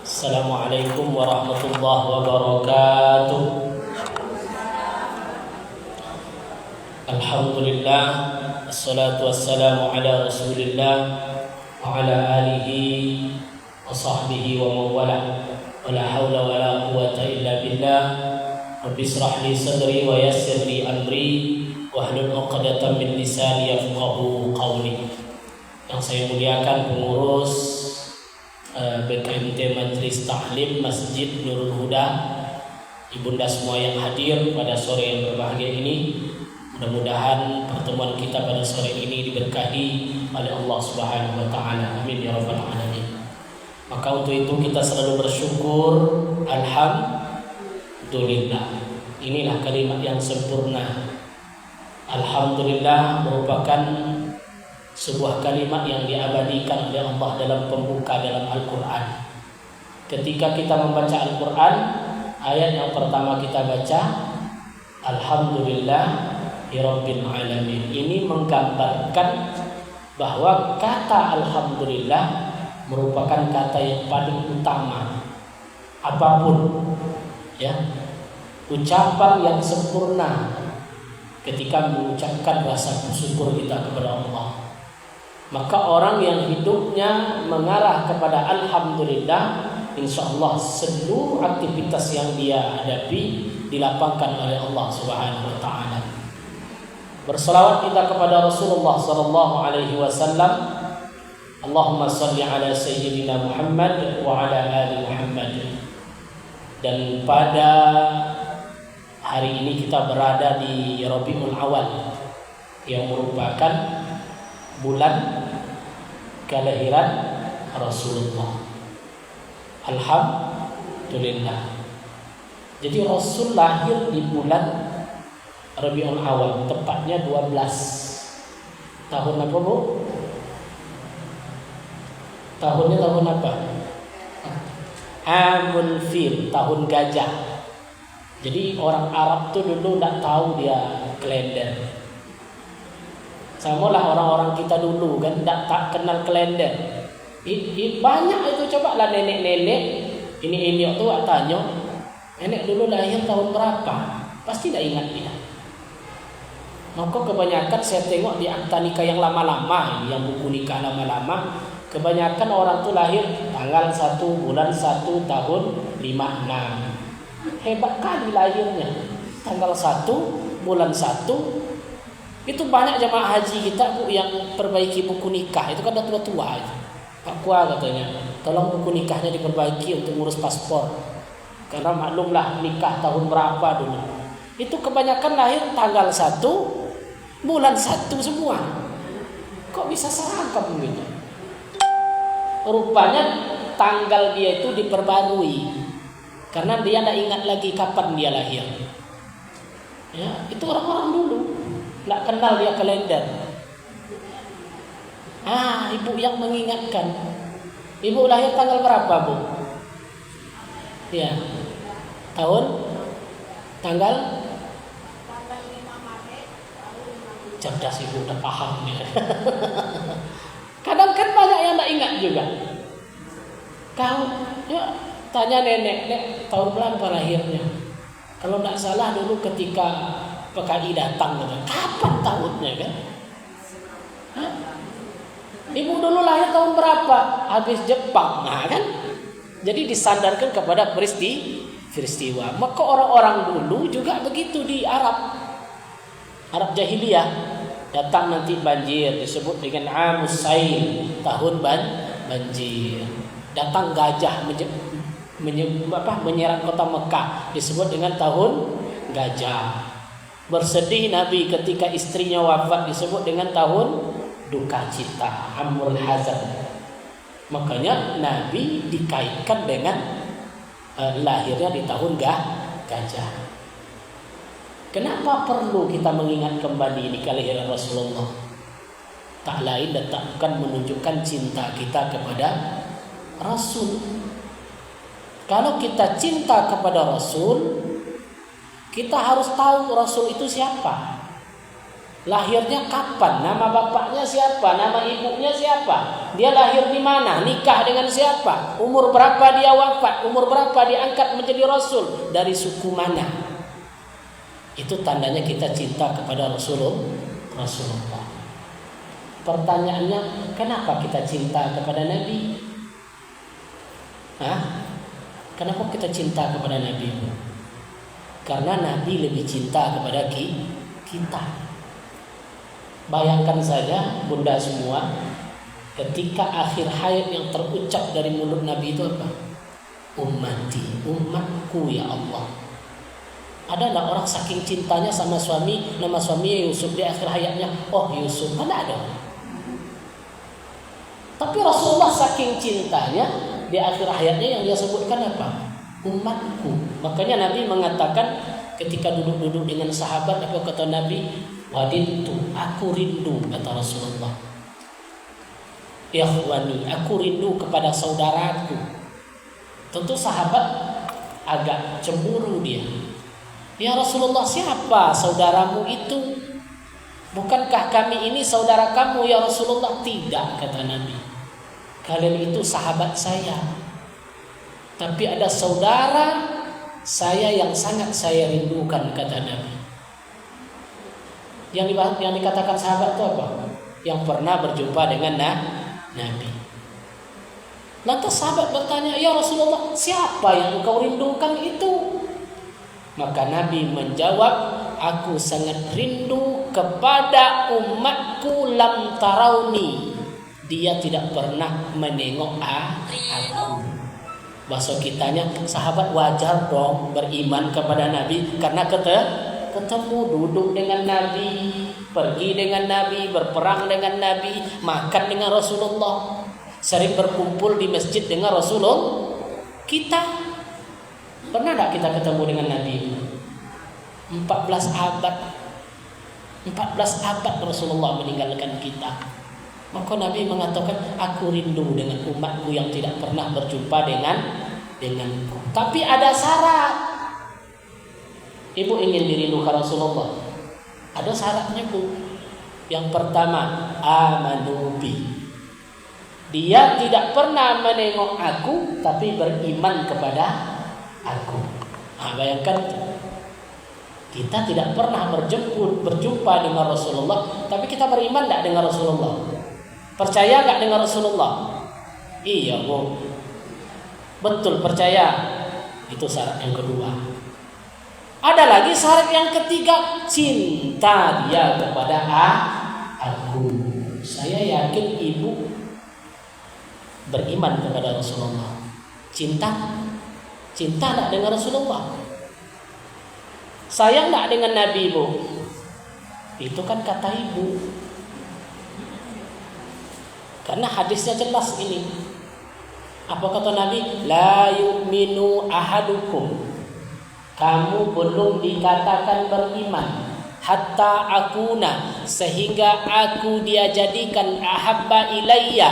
Assalamualaikum warahmatullahi wabarakatuh. Alhamdulillah, assalatu wassalamu ala rasulillah wa ala alihi wa sahbihi wa mawala wa la hawla wa la quwata illa billah. Rabbi israh li sadri wa yassir li amri wa hlul 'uqdatam min lisani yafqahu qawli. Yang saya muliakan pengurus BKMT Majelis Taklim Masjid Nurul Huda, ibunda semua yang hadir pada sore yang berbahagia ini, mudah-mudahan pertemuan kita pada sore ini diberkahi oleh Allah Subhanahu wa taala. Amin ya rabbal alamin. Maka untuk itu kita selalu bersyukur, alhamdulillah. Inilah kalimat yang sempurna. Alhamdulillah merupakan sebuah kalimat yang diabadikan oleh Allah dalam pembuka dalam Al-Quran. Ketika kita membaca Al-Quran, ayat yang pertama kita baca Alhamdulillah Rabbil Alamin. Ini menggambarkan bahwa kata Alhamdulillah merupakan kata yang paling utama. Apapun ya, ucapan yang sempurna ketika mengucapkan rasa bersyukur kita kepada Allah. Maka orang yang hidupnya mengarah kepada Alhamdulillah, insya Allah seluruh aktivitas yang dia hadapi dilapangkan oleh Allah Subhanahu wa taala. Berselawat kita kepada Rasulullah sallallahu alaihi wasallam. Allahumma shalli ala sayyidina Muhammad wa ala ali Muhammad. Dan pada hari ini kita berada di Rabiul Awal yang merupakan bulan kelahiran Rasulullah. Alhamdulillah. Jadi Rasul lahir di bulan Rabiul Awal, tepatnya 12 tahun apa Bu? Tahunnya tahun apa? Amul Fil, tahun gajah. Jadi orang Arab tuh dulu tidak tahu dia kalender. Samalah orang-orang kita dulu kan tak kenal kalender. Banyak itu, coba lah nenek-nenek ini Eliok tuh tanya, nenek dulu lahir tahun berapa? Pasti tidak ingat dia. Maka kebanyakan saya tengok di akta nikah yang lama-lama ini, yang buku nikah lama-lama, kebanyakan orang tuh lahir tanggal 1 bulan 1 tahun 56. Hebat kali lahirnya. Tanggal 1 bulan 1. Itu banyak jemaah haji kita Bu yang perbaiki buku nikah. Itu kan dah tua-tua itu. Pak Kua katanya, tolong buku nikahnya diperbaiki untuk ngurus paspor. Karena maklumlah nikah tahun berapa dulu. Itu kebanyakan lahir tanggal 1 bulan 1 semua. Kok bisa seragam gitu? Rupanya tanggal dia itu diperbarui. Karena dia tidak ingat lagi kapan dia lahir. Ya, itu orang-orang dulu. Tidak kenal dia kalender. Ibu yang mengingatkan. Ibu lahir tanggal berapa Bu? Ya, tanggal cerdas ibu, udah paham ya. Kadang kan banyak yang tidak ingat juga. Kau ya, tanya nenek tahun berapa lahirnya? Kalau tidak salah dulu ketika PKI datang, kapan tahunnya kan? Hah? Ibu dulu lahir tahun berapa? Habis Jepang, nah kan? Jadi disandarkan kepada peristiwa. Maka orang-orang dulu juga begitu di Arab jahiliyah. Datang nanti banjir, disebut dengan Amus Sail, tahun banjir. Datang gajah menyerang kota Mekah, disebut dengan tahun gajah. Bersedih Nabi ketika istrinya wafat, disebut dengan tahun duka cita, Amrul Hazan. Makanya Nabi dikaitkan dengan lahirnya di tahun gajah. Kenapa perlu kita mengingat kembali ini kelahiran Rasulullah? Tak lain dan tak bukan menunjukkan cinta kita kepada Rasul. Kalau kita cinta kepada Rasul, kita harus tahu Rasul itu siapa. Lahirnya kapan? Nama bapaknya siapa? Nama ibunya siapa? Dia lahir di mana? Nikah dengan siapa? Umur berapa dia wafat? Umur berapa dia angkat menjadi rasul? Dari suku mana? Itu tandanya kita cinta kepada Rasulullah. Pertanyaannya, kenapa kita cinta kepada Nabi? Kenapa kita cinta kepada Nabi? Karena Nabi lebih cinta kepada kita. Bayangkan saja bunda semua, ketika akhir hayat yang terucap dari mulut Nabi itu apa? Ummati, umatku ya Allah. Ada enggak orang saking cintanya sama suami, nama suaminya Yusuf, di akhir hayatnya, oh Yusuf, mana ada? Tapi Rasulullah saking cintanya, di akhir hayatnya yang dia sebutkan apa? Umatku. Makanya Nabi mengatakan ketika duduk-duduk dengan sahabat, apa kata Nabi? Wadintu, aku rindu, kata Rasulullah. Ikhwani, aku rindu kepada saudaraku. Tentu sahabat agak cemburu dia. Ya Rasulullah, siapa saudaramu itu? Bukankah kami ini saudara kamu ya Rasulullah? Tidak, kata Nabi. Kalian itu sahabat saya. Tapi ada saudara saya yang sangat saya rindukan, kata Nabi. Yang dikatakan sahabat itu apa? Yang pernah berjumpa dengan Nabi. Lantas sahabat bertanya, ya Rasulullah, siapa yang engkau rindukan itu? Maka Nabi menjawab, aku sangat rindu kepada umatku lam tarauni. Dia tidak pernah menengok aku. Bahasa kitanya, sahabat wajar dong beriman kepada Nabi karena ketemu, duduk dengan Nabi, pergi dengan Nabi, berperang dengan Nabi, makan dengan Rasulullah, sering berkumpul di masjid dengan Rasulullah. Kita pernah tak kita ketemu dengan Nabi? 14 abad Rasulullah meninggalkan kita. Maka Nabi mengatakan, aku rindu dengan umatku yang tidak pernah berjumpa denganku. Tapi ada syarat. Ibu ingin dirindukan Rasulullah, ada syaratnya, Bu. Yang pertama, amanubi. Dia tidak pernah menengok aku, tapi beriman kepada aku. Bayangkan, kita tidak pernah berjumpa dengan Rasulullah, tapi kita beriman tidak dengan Rasulullah? Percaya nggak dengan Rasulullah? Iya, Bu. Betul, percaya. Itu syarat yang kedua. Ada lagi syarat yang ketiga, cinta dia kepada aku. Saya yakin ibu beriman kepada Rasulullah. Cinta enggak dengan Rasulullah? Sayang enggak dengan Nabi, Bu? Itu kan kata ibu. Karena hadisnya jelas ini. Apa kata Nabi? La yu'minu ahadukum. Kamu belum dikatakan beriman hatta akuna, sehingga aku dia jadikan ahabba ilayya,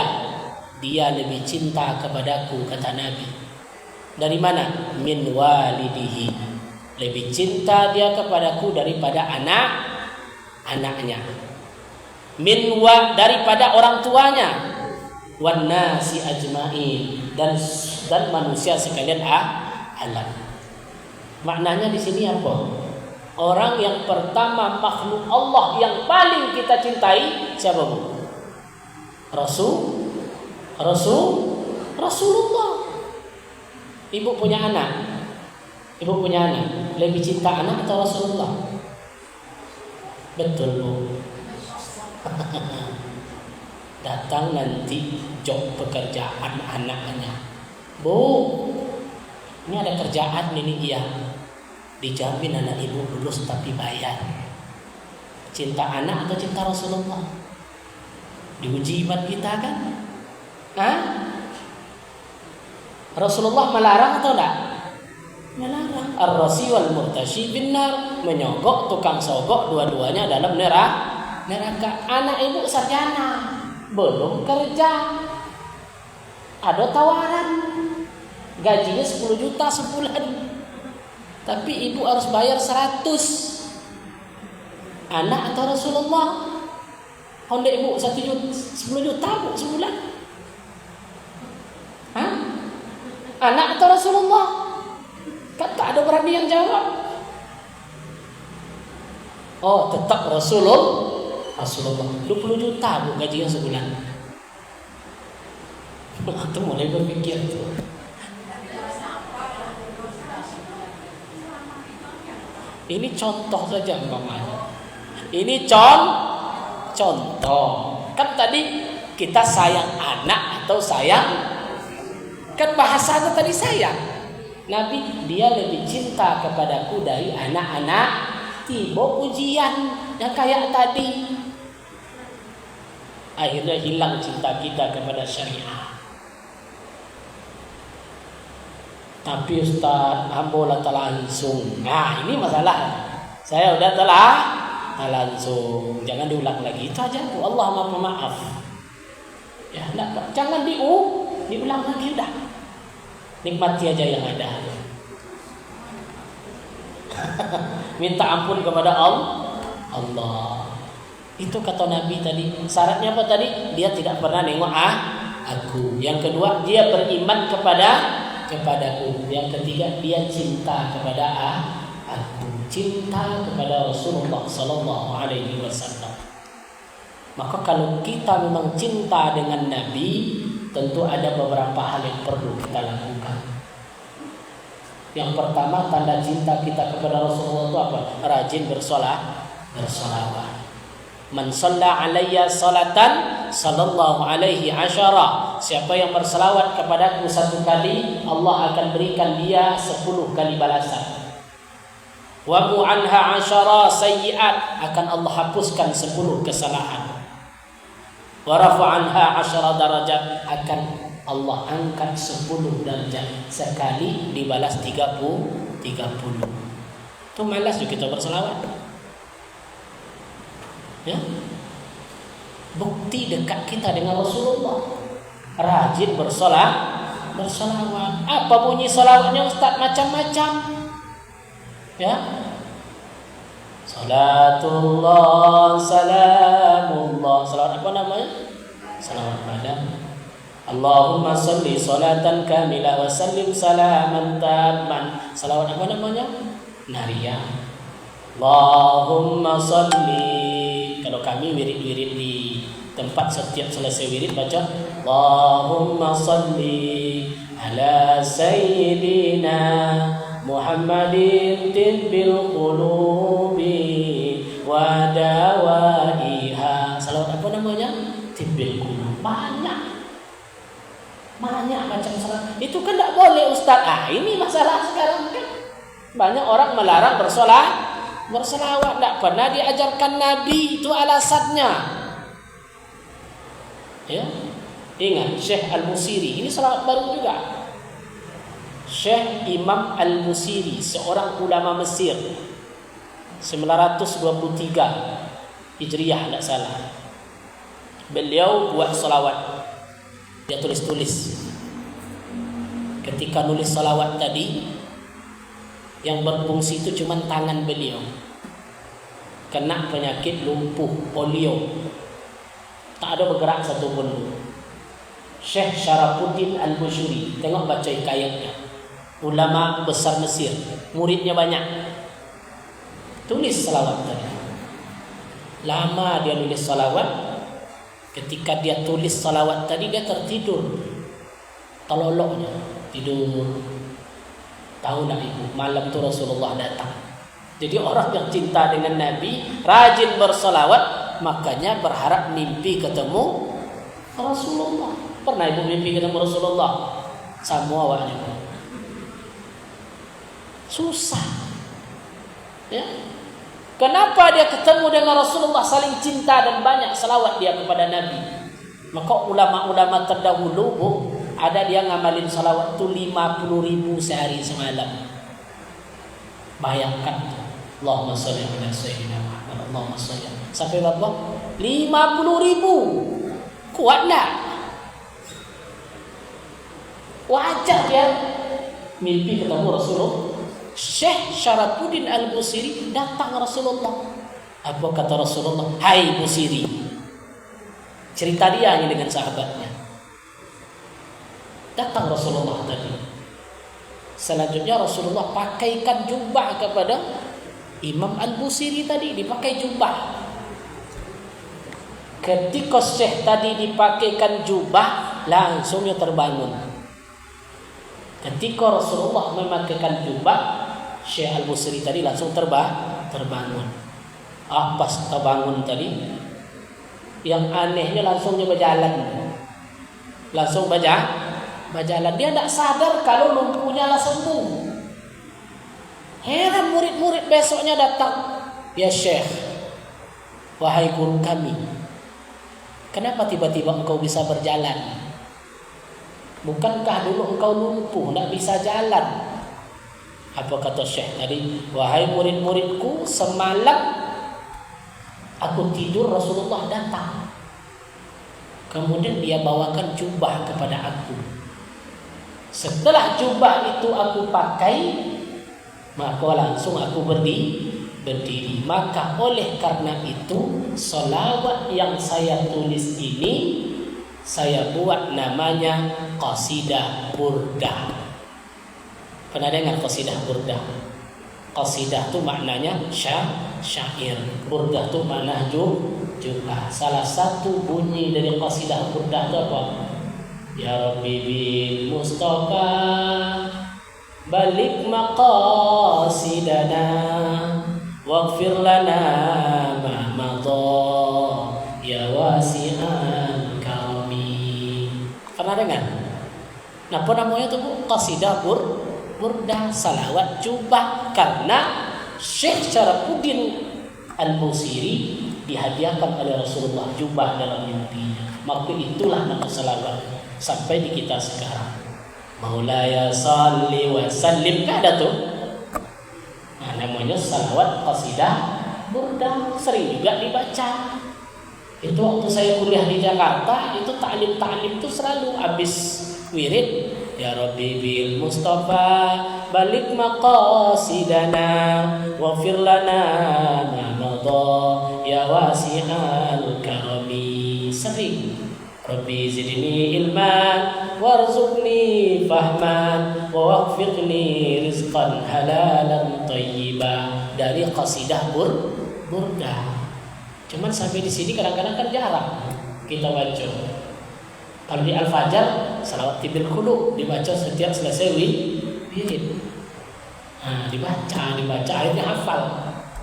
dia lebih cinta kepadaku, kata Nabi. Dari mana? Min walidihi, lebih cinta dia kepadaku daripada anaknya. Daripada orang tuanya. Wan nasi ajmain, dan manusia sekalian alam. Maknanya di sini apa? Orang yang pertama makhluk Allah yang paling kita cintai siapa, Bu? Rasulullah. Ibu punya anak. Lebih cinta anak atau Rasulullah? Betul, Bu. Datang nanti job pekerjaan anaknya. Bu, ini ada kerjaan ini, iya. Dijamin anak ibu lulus tapi bayar. Cinta anak atau cinta Rasulullah? Diuji iman kita kan? Rasulullah melarang atau enggak? Melarang. Ar-rasi wal murtashi binnar, menyogok tukang sogok, dua-duanya dalam neraka. Anak ibu sarjana, belum kerja, ada tawaran gajinya 10 juta sebulan, tapi ibu harus bayar 100. Anak atau Rasulullah? Honda ibu 10 juta Bu sebulan, Anak atau Rasulullah? Kan tak ada berani yang jawab. Oh, tetap Rasulullah. 20 juta bu gajinya sebulan. Itu mulai berpikir tuh. Ini contoh saja umpamanya. Ini contoh. Kan tadi kita sayang anak atau sayang, kan bahasanya tadi sayang. Nabi dia lebih cinta kepadaku dari anak-anak. Tiba ujian yang kayak tadi. Akhirnya hilang cinta kita kepada syariah. Tapi Ustaz, hamba telah langsung. Nah, ini masalah. Saya udah telah langsung. Jangan diulang lagi. Itu aja. Allah Maha Pemaaf. Ya, enggak, jangan diulang lagi udah. Nikmati aja yang ada. Minta ampun kepada Allah. Itu kata Nabi tadi. Syaratnya apa tadi? Dia tidak pernah nengok aku. Yang kedua, dia beriman kepadaku. Yang ketiga, dia cinta kepada aku. Cinta kepada Rasulullah sallallahu alaihi wasallam. Maka kalau kita memang cinta dengan Nabi, tentu ada beberapa hal yang perlu kita lakukan. Yang pertama, tanda cinta kita kepada Rasulullah itu apa? Rajin bersolawat. Man shalla alayya salatan sallallahu alaihi asyara. Siapa yang berselawat kepadaku 1 kali, Allah akan berikan dia 10 kali balasan. Wa mu anha asyara sayyi'at, akan Allah hapuskan 10 kesalahan. Wa rafa'anha asyara darajat, akan Allah angkat 10 derajat. Sekali dibalas 30. Itu malas juga kita berselawat. Ya. Bukti dekat kita dengan Rasulullah. Rajin bersolawat. Apa bunyi solawatnya Ustaz? Macam-macam. Ya. Salatullah, salamullah. Salawat apa namanya? Salawat pada Allahumma salli salatan kamilah wa sallim salaman tamman. Salawat apa namanya? Nariyah. Allahumma salli. Kalau kami wirid-wirid di tempat, setiap selesai wirid baca Allahumma salli ala sayyidina Muhammadin tibbil qulubi wa dawaiha. Salawat apa namanya? Tibbil qulubi. Banyak macam salat. Itu kan tidak boleh Ustaz. Ini masalah sekarang kan. Banyak orang melarang berselawat. Tidak pernah diajarkan Nabi. Itu alasannya. Ya. Ingat Syekh Al-Musiri. Ini salawat baru juga. Syekh Imam Al-Musiri, seorang ulama Mesir, 923 Hijriah tidak salah. Beliau buat salawat. Dia tulis-tulis. Ketika nulis salawat tadi, yang berfungsi itu cuma tangan beliau. Kena penyakit lumpuh, polio. Tak ada bergerak satu pun. Syekh Syarafuddin Al-Bushuri, tengok baca hikayatnya. Ulama besar Mesir, muridnya banyak. Tulis salawat tadi. Lama dia nulis salawat. Ketika dia tulis salawat tadi, dia tertidur. Teloloknya tidur. Tahu tak ibu, malam tu Rasulullah datang. Jadi orang yang cinta dengan Nabi, rajin bersalawat, makanya berharap mimpi ketemu Rasulullah. Pernah ibu mimpi ketemu Rasulullah? Semua awaknya susah. Ya. Kenapa dia ketemu dengan Rasulullah, saling cinta dan banyak salawat dia kepada Nabi? Maka ulama-ulama terdahulu, ada dia ngamalin salawat tu 50.000 sehari semalam. Bayangkan, Allahumma sholli ala sayyidina Muhammad, Allahumma sholli. Sampai berapa? 50.000. Kuat tak? Wajar ya mimpi ketemu Rasulullah. Syekh Syarafuddin Al-Busiri datang Rasulullah. Apa kata Rasulullah? Hai Busiri. Cerita dia ini dengan sahabatnya. Datang Rasulullah tadi. Selanjutnya Rasulullah pakaikan jubah kepada Imam Al-Busiri tadi, dipakai jubah. Ketika Syekh tadi dipakaikan jubah, langsung dia terbangun. Ketika Rasulullah memakaikan jubah, Syekh Al-Busiri tadi langsung terbangun. Pas terbangun tadi, yang anehnya langsung dia berjalan. Langsung berjalan. Dia tidak sadar kalau lumpuhnya lah sembuh. Heran murid-murid besoknya datang. Ya Syekh, wahai guru kami, kenapa tiba-tiba engkau bisa berjalan? Bukankah dulu engkau lumpuh, tidak bisa jalan? Apa kata Syekh tadi? Wahai murid-muridku, semalam aku tidur, Rasulullah datang. Kemudian dia bawakan jubah kepada aku. Setelah jubah itu aku pakai, maka langsung aku berdiri. Maka oleh karena itu, salawat yang saya tulis ini saya buat namanya qasidah burdah. Pernah dengar qasidah burdah? Qasidah itu maknanya syair. Burdah itu makna juga. Salah satu bunyi dari qasidah burdah itu apa? Ya Rabbi bil Mustafa balik maqasidana waghfir lana ma madha ya wasi'an karami. Pernah dengar? Nah, apa namanya itu Bu? Qasidah burdah, salawat jubah, karena Syekh Syarafuddin Al-Busiri dihadiahkan oleh Rasulullah jubah dalam mimpinya. Maka itulah nama salawat sampai di kita sekarang. Maulaya salli wa sallim, ada tuh. Nah, namanya salawat qasidah burdah, sering juga dibaca. Itu waktu saya kuliah di Jakarta, itu ta'lim itu selalu habis wirid, ya Rabbi bil Mustafa balik maqasidana waghfir lana ma madha ya wasi'al karami. Sering Rabbi zidni ilman warzuqni fahman wa waghfirni rizqan halalan thayyiban, dari qasidah burdah. Cuman sampai di sini kadang-kadang kan jarang kita baca. Kalau di Al-Fajr, salawat tibil qulub dibaca setiap selesai wirid. Nah, dibaca, akhirnya hafal.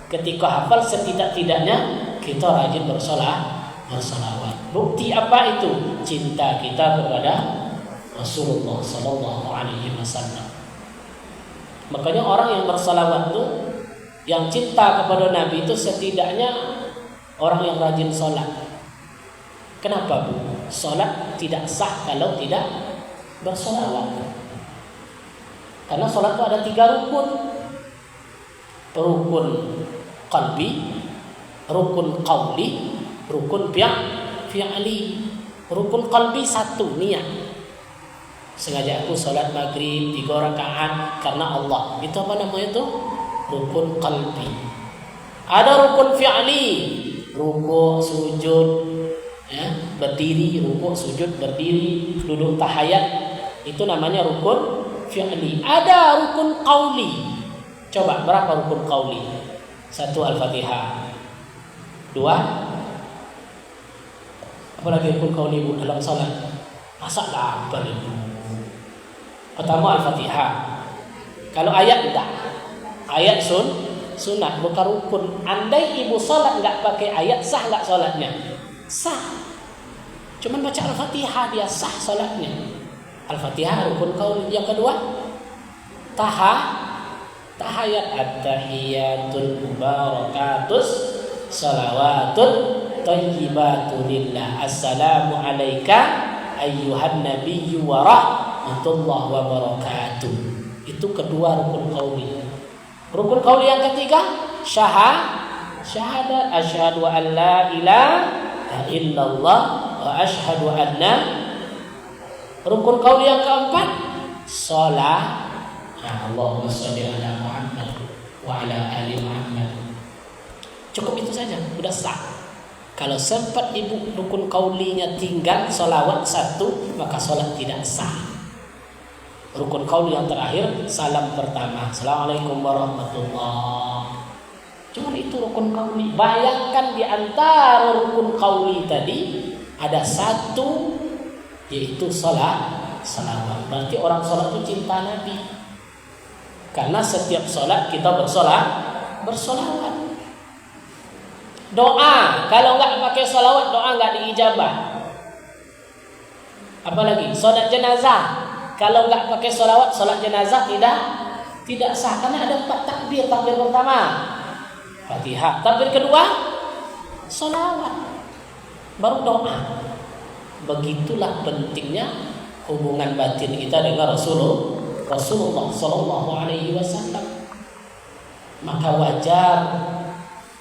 Ketika hafal, setidak-tidaknya kita rajin bersolawat. Bukti apa itu? Cinta kita kepada Rasulullah Sallallahu Alaihi Wasallam. Makanya orang yang bersolawat itu, yang cinta kepada Nabi itu setidaknya orang yang rajin sholat. Kenapa Bu? Sholat tidak sah kalau tidak bersolawat. Karena sholat itu ada 3 rukun. Rukun qalbi, rukun qauli, rukun fi'li. Rukun qalbi 1, niat. Sengaja aku sholat maghrib 3 rakaat karena Allah. Itu apa namanya itu? Rukun qalbi. Ada rukun fi'li, rukuk, sujud, ya, berdiri, rukuk, sujud, berdiri, duduk tahiyat, itu namanya rukun fi'li. Ada rukun qauli. Coba berapa rukun qauli? 1 Al-Fatihah. 2, apalagi rukun qauli Bu dalam salat? Masa lapar Ibu? Pertama Al-Fatihah. Kalau ayat enggak. Ayat sunat bukan rukun. Andai ibu salat enggak pakai ayat, sah enggak salatnya? Sah. Cuman baca Al-Fatihah dia sah salatnya. Al-Fatihah rukun qauli. Yang kedua, tahiyat, at-tahiyatul mubarakatus salawatun thayyibatu lillah. Assalamu alayka ayyuhan nabiyyu wa rahmatullahi wa barakatuh. Itu kedua rukun qauli. Rukun qauli yang ketiga, syahadat, asyhadu an la ilaha illallah wa asyhadu anna. Rukun qauli yang keempat, shalah. Allahumma shalli ala Muhammad wa ala ali Muhammad. Cukup itu saja, sudah sah. Kalau sempat ibu rukun qaulinya tinggal salawat 1, maka salat tidak sah. Rukun qauli yang terakhir salam pertama, Assalamualaikum warahmatullahi. Cuma itu rukun qauli. Bayangkan di antara rukun qauli tadi ada satu, yaitu salawat. Berarti orang sholat itu cinta Nabi. Karena setiap sholat kita bersolawat. Doa, kalau nggak pakai salawat, doa nggak diijabah. Apalagi sholat jenazah, kalau nggak pakai salawat, sholat jenazah tidak sah. Karena ada 4 takbir. Takbir pertama Fatihah, takbir kedua salawat, baru doa. Begitulah pentingnya hubungan batin kita dengan Rasulullah Sallallahu Alaihi Wasallam. Maka wajar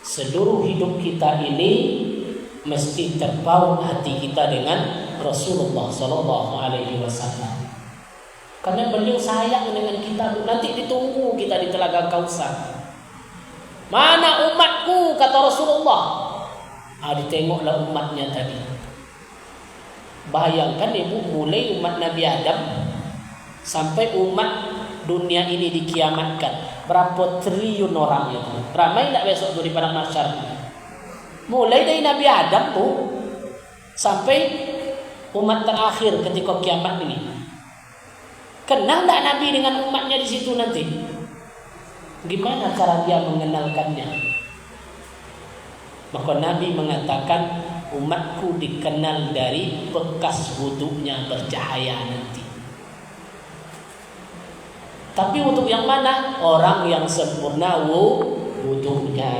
seluruh hidup kita ini mesti terpaut hati kita dengan Rasulullah Sallallahu Alaihi Wasallam. Karena beliau sayang dengan kita. Nanti ditunggu kita di Telaga Kausar. Mana umatku, kata Rasulullah. Ditengoklah umatnya tadi. Bayangkan ibu, mulai umat Nabi Adam sampai umat dunia ini dikiamatkan, berapa triliun orang itu. Ramai tak besok tuh di padang mahsyar. Mulai dari Nabi Adam tuh sampai umat terakhir ketika kiamat ini. Kenal tak Nabi dengan umatnya di situ nanti? Gimana cara dia mengenalkannya? Maka Nabi mengatakan, umatku dikenal dari bekas wuduknya bercahaya nanti. Tapi wuduk yang mana? Orang yang sempurna wuduknya.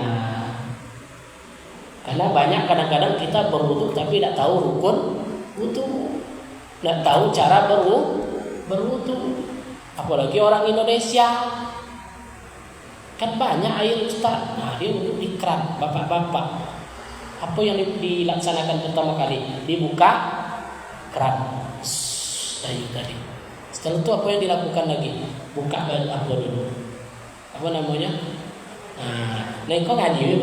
Karena banyak kadang-kadang kita berwuduk tapi tidak tahu rukun wuduk, tidak tahu cara berwuduk. Apalagi orang Indonesia. Kan banyak air Ustaz. Nah, dia wuduk di keran, bapak-bapak. Apa yang dilaksanakan pertama kali? Dibuka keran. Air tadi. Setelah itu apa yang dilakukan lagi? Buka apa dulu? Apa namanya? Nah, kau ngaji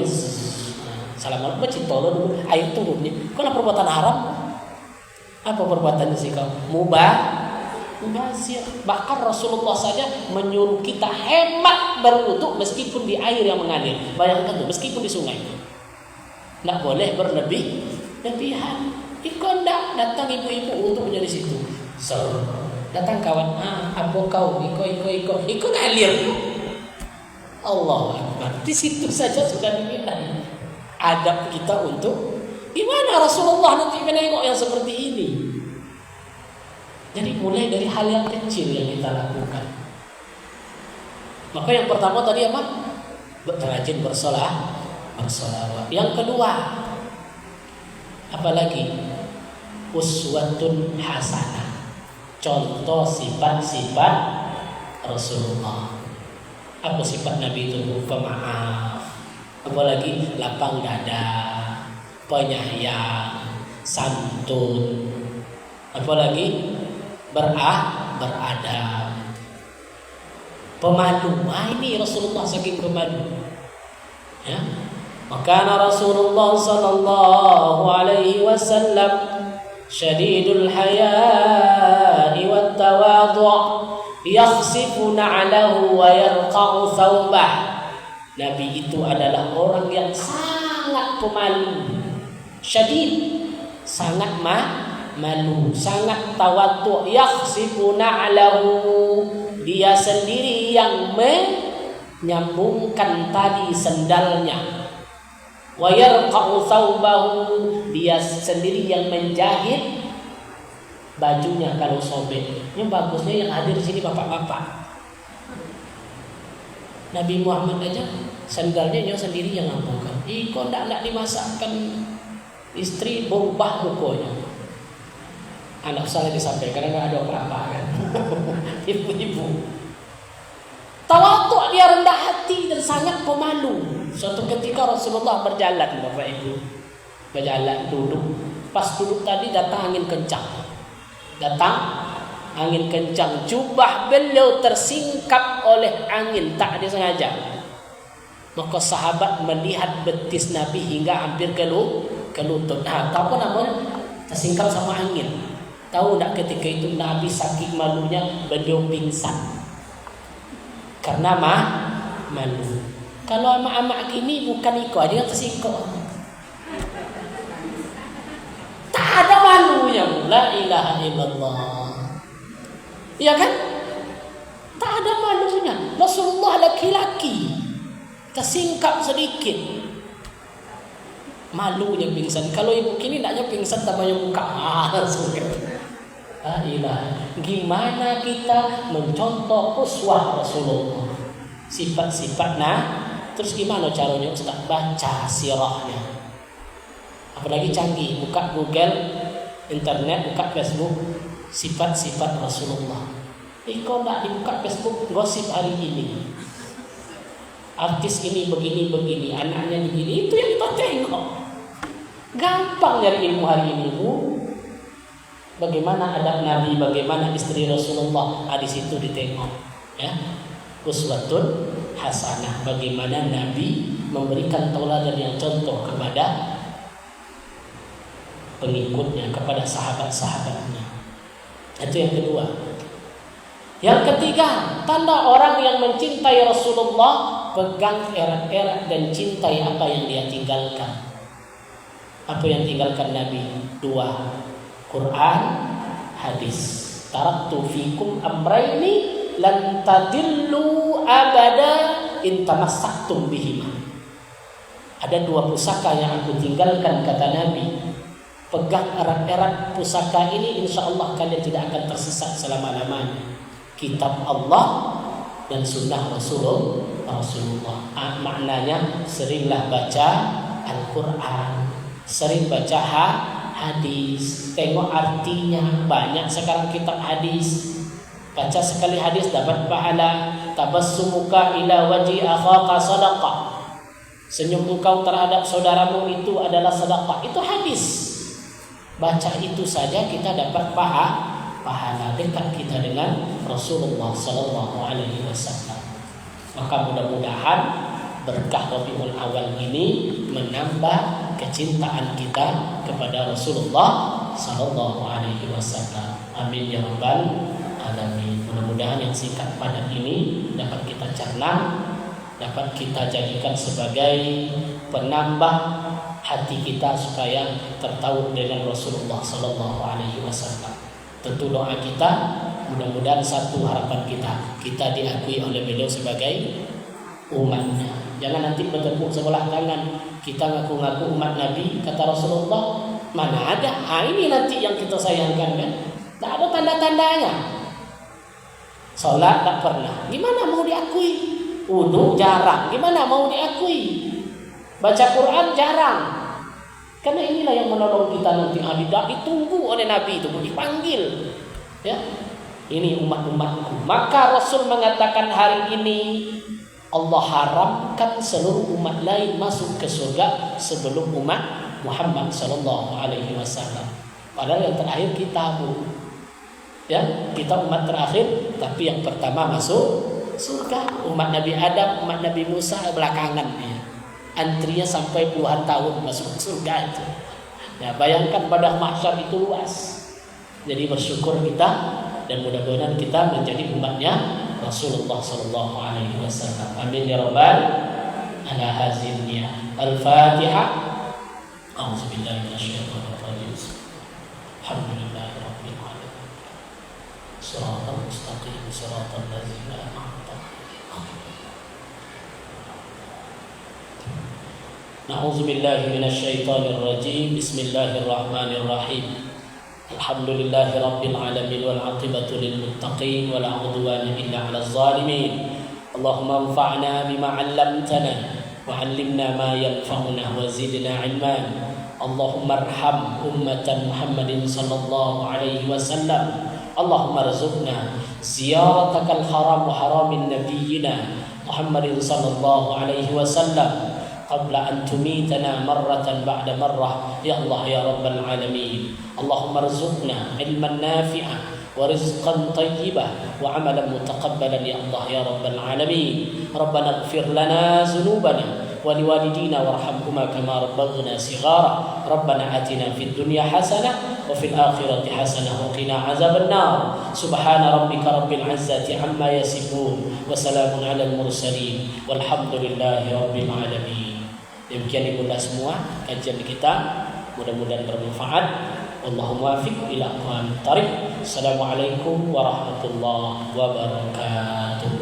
Assalamualaikum, cinta lo dulu. Air turunnya. Kau lah perbuatan haram. Apa perbuatannya sih kau? Mubazir. Bahkan Rasulullah saja menyuruh kita hemat berwudu meskipun di air yang mengalir. Bayangkan tuh, meskipun di sungai. Tidak boleh berlebihan. Ikut ndak datang ibu-ibu untuk menjadi situ. Datang kawan, apa kau? Ikut ngalir. Allah Akbar. Di situ saja sudah dinilai adab kita untuk gimana Rasulullah nanti menengok yang seperti ini. Jadi mulai dari hal yang kecil yang kita lakukan. Maka yang pertama tadi apa? Rajin bersolawat. Yang kedua, apalagi? Uswatun hasanah. Contoh sifat-sifat Rasulullah. Apa sifat Nabi itu? Pemaaf. Apalagi lapang dada, penyayang, santun. Apalagi beradab, pemalu. Ini Rasulullah saking pemalu. Ya. Maka Rasulullah sallallahu alaihi wasallam syadidul haya'i wat tawadhu' yakhsifu na'lahu wa yarqa'u thawbah. Nabi itu adalah orang yang sangat pemalu, syadid, sangat malu, sangat tawadhu', yakhsifu na'lahu, dia sendiri yang menyambungkan tali sendalnya. Wa yarqa'u thawbahu, dia sendiri yang menjahit bajunya kalau sobek. Ini bagusnya yang hadir di sini bapak-bapak. Nabi Muhammad aja sendalnya dia sendiri yang ngampungkan. Kok ndak dimasakkan istri berubah rukanya. Anak saya disampaikan karena ada apa-apa kan. Ibu-ibu. Tawadhu, dia rendah hati dan sangat pemalu. Suatu ketika Rasulullah berjalan, Bapak Ibu. Berjalan duduk. Pas duduk tadi datang angin kencang. Jubah beliau tersingkap oleh angin, tak disengaja. Maka sahabat melihat betis Nabi hingga hampir ke lutut. Apa namanya? Tersingkap sama angin. Tahu tak ketika itu Nabi saking malunya beliau pingsan karena malu. Kalau amak-amak gini bukan iko aja tersiko. Tak ada malunya. La ilaha illallah. Iya kan? Tak ada malunya. Rasulullah laki-laki tersingkap sedikit. Malunya pingsan. Kalau ibu kini naknya pingsan tambahnya muka langsung. La ilaha. Gimana kita mencontoh uswah Rasulullah? Sifat-sifatnya. Terus gimana caranya Ustaz? Baca sirahnya. Apalagi canggih, buka Google, internet, buka Facebook, sifat-sifat Rasulullah. Kok tak dibuka Facebook gosip hari ini? Artis ini begini-begini, anaknya begini, itu yang kita tengok. Gampang nyari ilmu hari ini, Bu. Bagaimana adab Nabi, bagaimana istri Rasulullah, di situ ditengok. Ya, uswatun hasanah. Bagaimana Nabi memberikan tauladan yang contoh kepada pengikutnya, kepada sahabat-sahabatnya. Itu yang kedua. Yang ketiga, tanda orang yang mencintai Rasulullah, pegang erat-erat dan cintai apa yang dia tinggalkan. Apa yang tinggalkan Nabi? Dua, Quran, hadis. Taraktu fikum amraini lan tadillu abada in tamassaktum bihima. Ada dua pusaka yang aku tinggalkan, kata Nabi. Pegang erat-erat pusaka ini, insya Allah kalian tidak akan tersesat selama-lamanya. Kitab Allah dan sunnah Rasulullah. Maknanya seringlah baca Al-Quran, sering baca hadis, tengok artinya. Banyak sekarang kitab hadis. Baca sekali hadis dapat pahala. Tabassumuka ila wajhi akhaka sadaqah. Senyum engkau terhadap saudaramu itu adalah sedekah. Itu hadis. Baca itu saja kita dapat pahala, dekat kita dengan Rasulullah sallallahu alaihi wasallam. Maka mudah-mudahan berkah Rabiul Awal ini menambah kecintaan kita kepada Rasulullah sallallahu alaihi wasallam. Amin ya rabbal alamin. Mudah-mudahan yang singkat padat ini dapat kita cerna, dapat kita jadikan sebagai penambah hati kita supaya tertaut dengan Rasulullah sallallahu alaihi wasallam. Tentu doa kita, mudah-mudahan satu harapan kita diakui oleh beliau sebagai umatnya. Jangan nanti bertepuk sebelah tangan, kita ngaku-ngaku umat Nabi, kata Rasulullah, mana ada? Ini nanti yang kita sayangkan kan? Tak ada tanda-tandanya. Salat tak pernah. Gimana mau diakui? Wudu jarang. Gimana mau diakui? Baca Quran jarang. Karena inilah yang menolong kita nanti. Tidak ditunggu oleh Nabi itu, dipanggil. Ya, ini umat-umatku. Maka Rasul mengatakan hari ini Allah haramkan seluruh umat lain masuk ke surga sebelum umat Muhammad sallallahu alaihi wasallam. Padahal yang terakhir kita, Bu. Ya, kita umat terakhir, tapi yang pertama masuk surga. Umat Nabi Adam, umat Nabi Musa belakangan dia. Antrinya sampai puluhan tahun masuk surga itu. Ya, bayangkan pada mahsyar itu luas. Jadi bersyukur kita dan mudah-mudahan kita menjadi umatnya Rasulullah sallallahu alaihi wasallam. Amin ya rabbal alamin. Al-Fatihah. A'udzubillahi minasyaitonir rajim. Alhamdulillahirabbil alamin. Shiratal mustaqim, shiratal ladzina an'amta 'alaihim. Na'udzu billahi minasyaitonir rajim. Bismillahirrahmanirrahim. Alhamdulillahi rabbil alamin wal 'aqibatu lil muttaqin wa la 'udwana illa 'alal zalimin. Allahumma anfa'na bima 'allamtana wa 'allimna ma yanfa'una wa zidna 'ilman. Allahumma arham ummatan Muhammadin sallallahu alaihi wasallam. Allahumma arzuqna ziyaratakal haram wa haramin nabiyyina Muhammadin sallallahu alaihi wasallam qabla an tumitana marratan ba'da marrah ya Allah ya rabbal alamin. Allahumma arzuqna ilman nafi'an wa rizqan tayyiban wa amalan mutaqabbalan ya Allah ya rabbal alamin. Rabbana ighfir lana dhunubana ولوالدينا وارحمهما كما ربونا صغارا ربنا آتنا في الدنيا حسنة وفي الآخرة حسنة وقنا عذاب النار سبحان ربك رب العزة عما يصفون وسلام على المرسلين والحمد لله رب العالمين. Demikian ibunda semua kajian kita, mudah-mudahan bermanfaat. Allahumma waffiq ila aqwamit thariq. Assalamualaikum warahmatullahi wabarakatuh.